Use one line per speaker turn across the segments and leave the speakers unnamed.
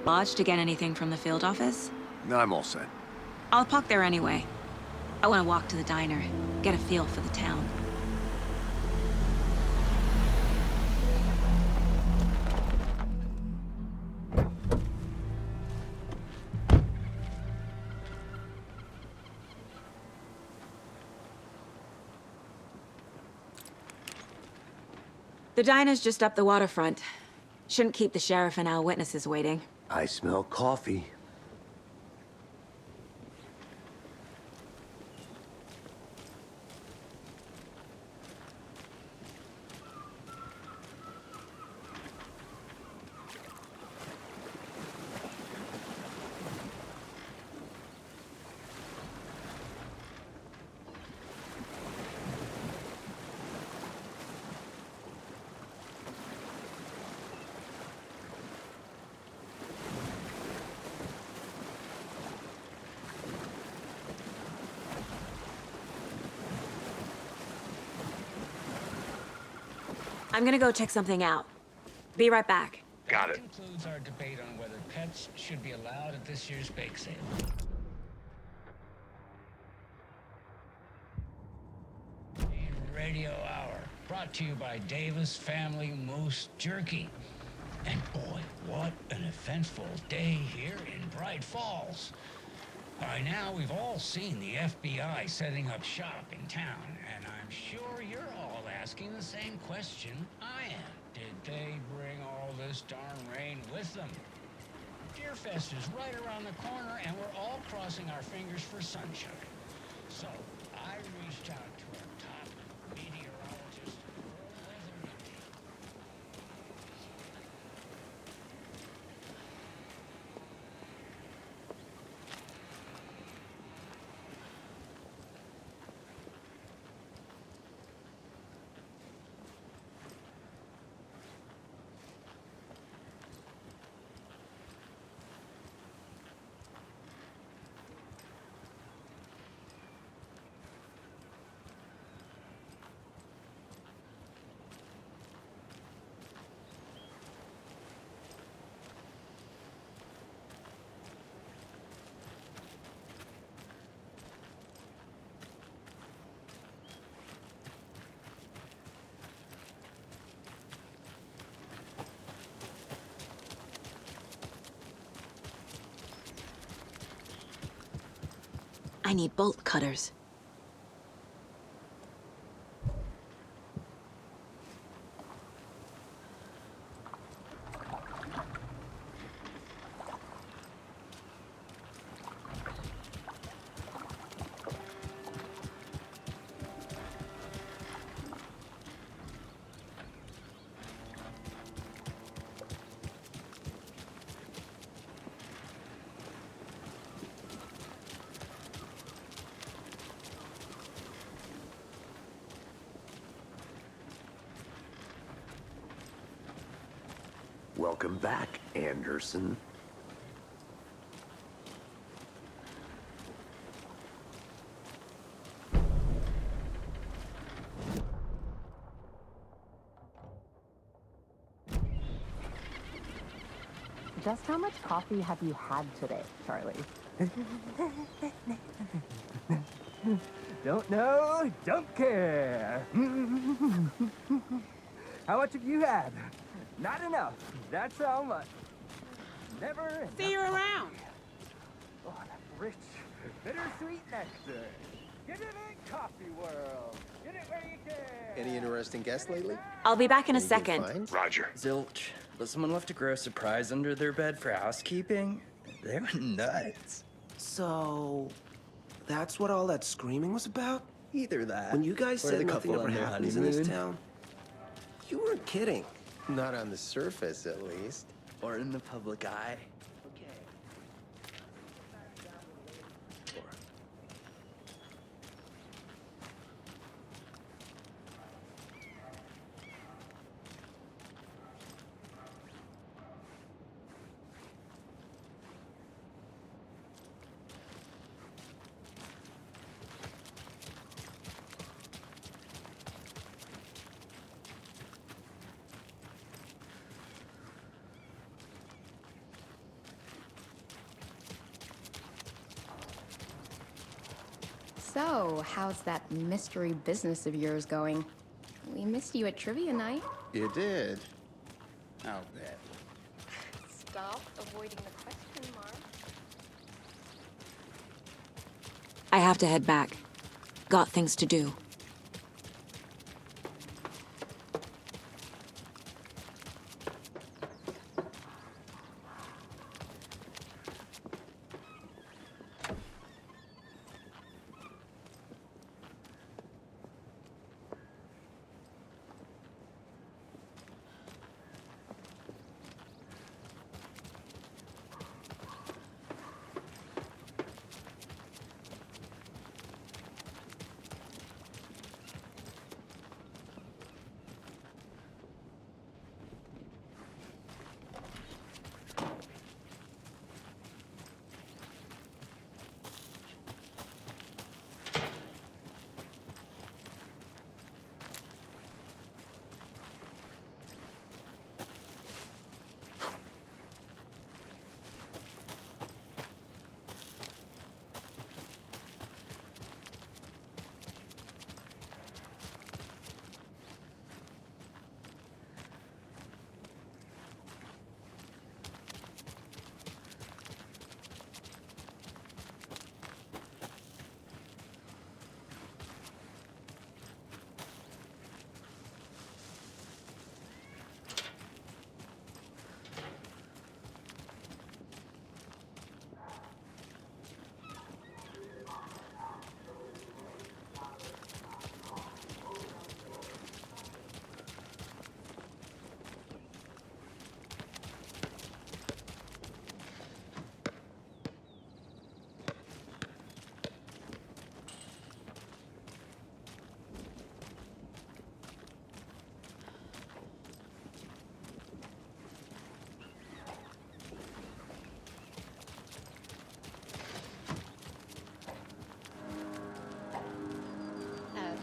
Lodge to get anything from the field office?
No, I'm all set.
I'll park there anyway. I want to walk to the diner, get a feel for the town. The diner's just up the waterfront. Shouldn't keep the sheriff and our witnesses waiting.
I smell coffee.
I'm gonna go check something out. Be right back.
Got it. That concludes our debate on whether pets should be allowed at this year's bake sale. Radio Hour, brought to you by Davis Family Moose Jerky. And boy, what an eventful day here in Bright Falls. By now, we've all seen the FBI setting up shop in town, and I'm sure you're all asking the same question I am. Did they bring all this darn rain with them? Deerfest is right around the corner, and we're all crossing our fingers for sunshine. So, I reached out to our top meteorologist, World Weather Report.
I need bolt cutters.
Welcome back, Anderson.
Just how much coffee have you had today, Charlie?
Don't know, don't care. How much have you had? Not enough. That's how much. Never enough.
See you around.
Oh, that rich, bittersweet nectar. Get it in coffee world. Get it where you can.
Any interesting guests lately?
I'll be back in a
Any good
second.
finds?
Roger.
Zilch, but someone left a gross surprise under their bed for housekeeping? They were nuts.
So, that's what all that screaming was about?
Either that.
When you guys
or
said
the
nothing
couple
ever
on their
happens in this
honeymoon.
town, you weren't kidding. Not on the surface, at least.
Or in the public eye.
So, how's that mystery business of yours going? We missed you at trivia night.
You did? I'll bet.
Stop avoiding the question, Mark.
I have to head back. Got things to do.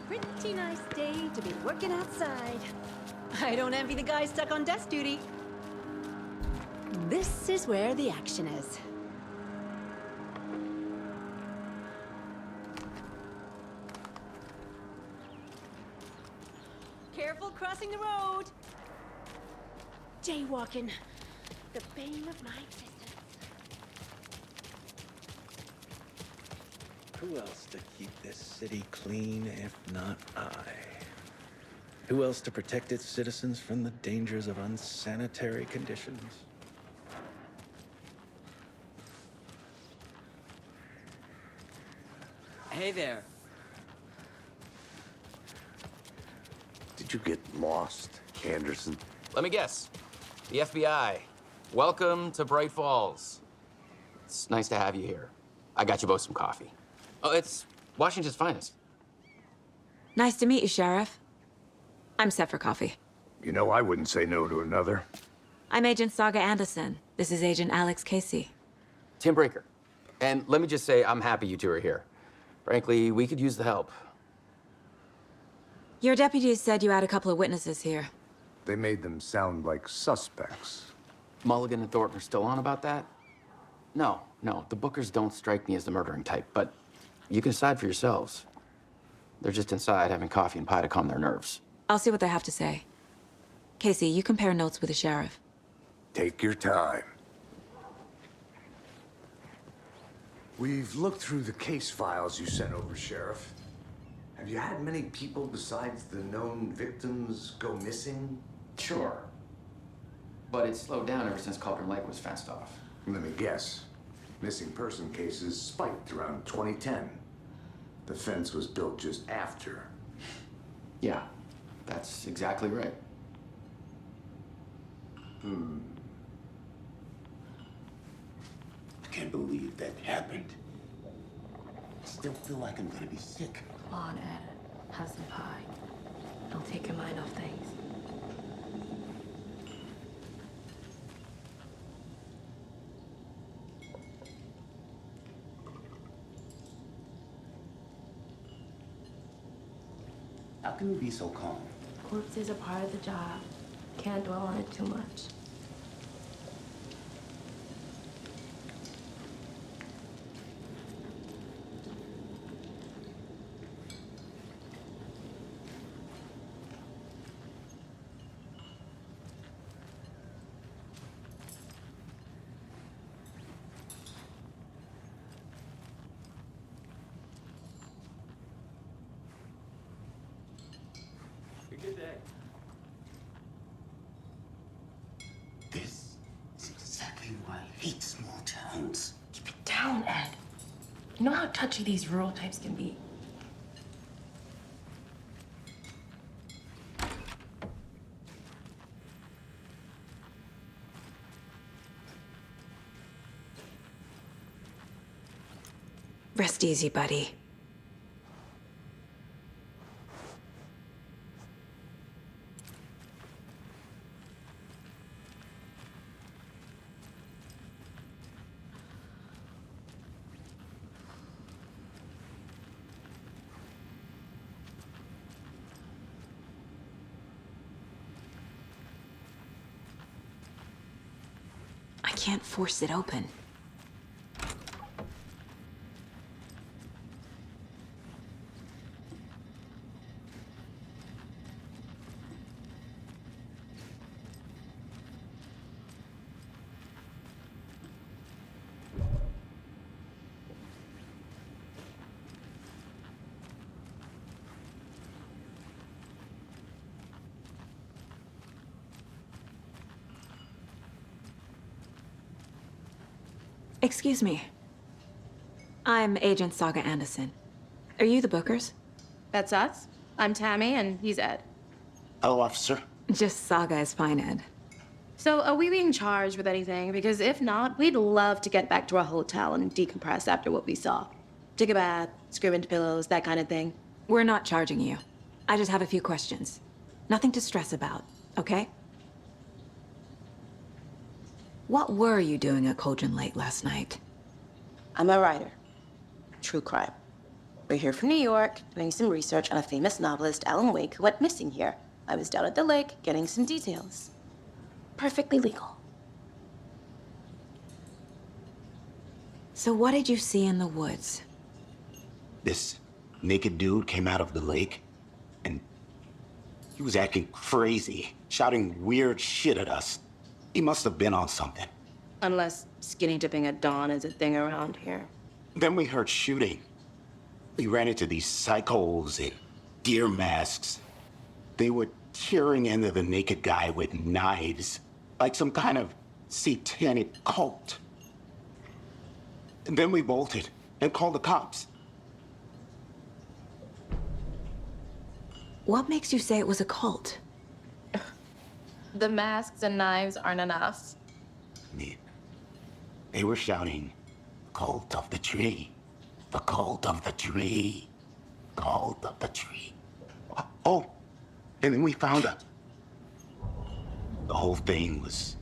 Pretty nice day to be working outside. I don't envy the guy stuck on desk duty. This is where the action is. Careful crossing the road. Jaywalking. The bane of my existence.
Who else to keep this city clean if not I? Who else to protect its citizens from the dangers of unsanitary conditions?
Hey there.
Did you get lost, Anderson?
Let me guess. The FBI. Welcome to Bright Falls. It's nice to have you here. I got you both some coffee. Oh, it's Washington's finest.
Nice to meet you, Sheriff. I'm set for coffee.
You know I wouldn't say no to another.
I'm Agent Saga Anderson. This is Agent Alex Casey.
Tim Breaker. And let me just say, I'm happy you two are here. Frankly, we could use the help.
Your deputies said you had a couple of witnesses here.
They made them sound like suspects.
Mulligan and Thornton are still on about that? No, the Bookers don't strike me as the murdering type, but you can decide for yourselves. They're just inside having coffee and pie to calm their nerves.
I'll see what they have to say. Casey, you compare notes with the sheriff.
Take your time. We've looked through the case files you sent over, Sheriff. Have you had many people besides the known victims go missing?
Sure. But it's slowed down ever since Cauldron Lake was fenced off.
Let me guess. Missing person cases spiked around 2010. The fence was built just after.
Yeah, that's exactly right.
I can't believe that happened. I still feel like I'm gonna be sick.
Come on, Ed. Have some pie. Don't take your mind off things.
How can you be so calm?
Corpses are part of the job. Can't dwell on it too much.
Good day.
This is exactly why I hate small towns.
Keep it down, Ed. You know how touchy these rural types can be.
Rest easy, buddy. I can't force it open. Excuse me. I'm Agent Saga Anderson. Are you the Bookers?
That's us. I'm Tammy, and he's Ed.
Hello, officer.
Just Saga is fine, Ed.
So, are we being charged with anything? Because if not, we'd love to get back to our hotel and decompress after what we saw. Take a bath, scream into pillows, that kind of thing.
We're not charging you. I just have a few questions. Nothing to stress about, okay? What were you doing at Cauldron Lake last night?
I'm a writer. True crime. We're here from New York, doing some research on a famous novelist, Alan Wake, who went missing here. I was down at the lake, getting some details. Perfectly legal.
So what did you see in the woods?
This naked dude came out of the lake, and he was acting crazy, shouting weird shit at us. He must have been on something.
Unless skinny dipping at dawn is a thing around here.
Then we heard shooting. We ran into these psychos in deer masks. They were tearing into the naked guy with knives, like some kind of satanic cult. And then we bolted and called the cops.
What makes you say it was a cult?
The masks and knives aren't enough.
They were shouting, "Cult of the tree, the cult of the tree, cult of the tree." Oh, and then we found her. The whole thing was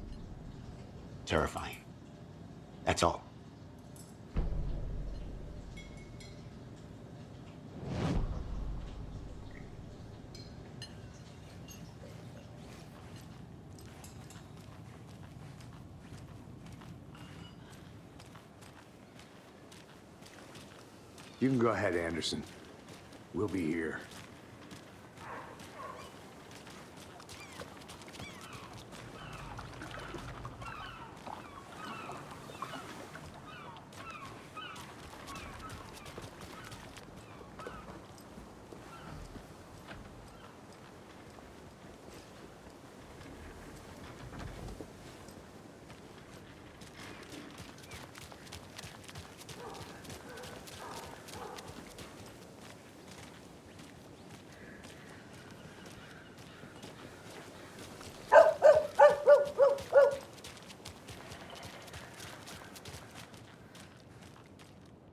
terrifying. That's all.
You can go ahead, Anderson. We'll be here.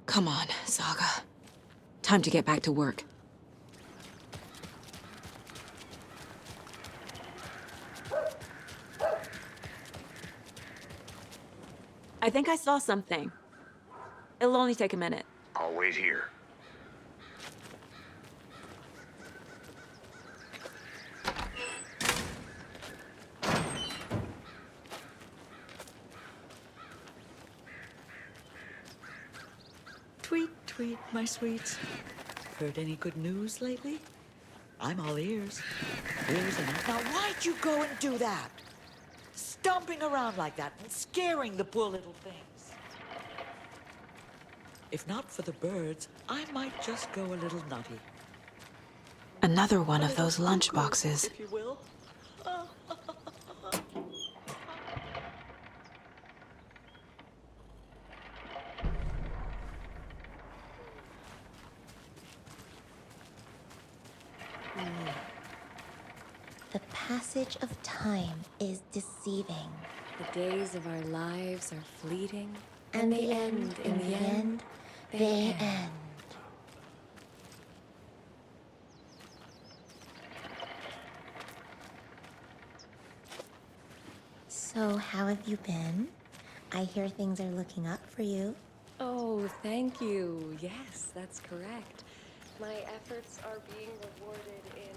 Come on, Saga. Time to get back to work. I think I saw something. It'll only take a minute.
I'll wait here.
Tweet, tweet, my sweets. Heard any good news lately? I'm all ears. Ears and now why'd you go and do that? Stomping around like that and scaring the poor little things. If not for the birds, I might just go a little nutty.
Another one of those lunch boxes.
If you will.
The passage of time is deceiving.
The days of our lives are fleeting,
And they end in the end. They end. So, how have you been? I hear things are looking up for you.
Oh, thank you. Yes, that's correct. My efforts are being rewarded in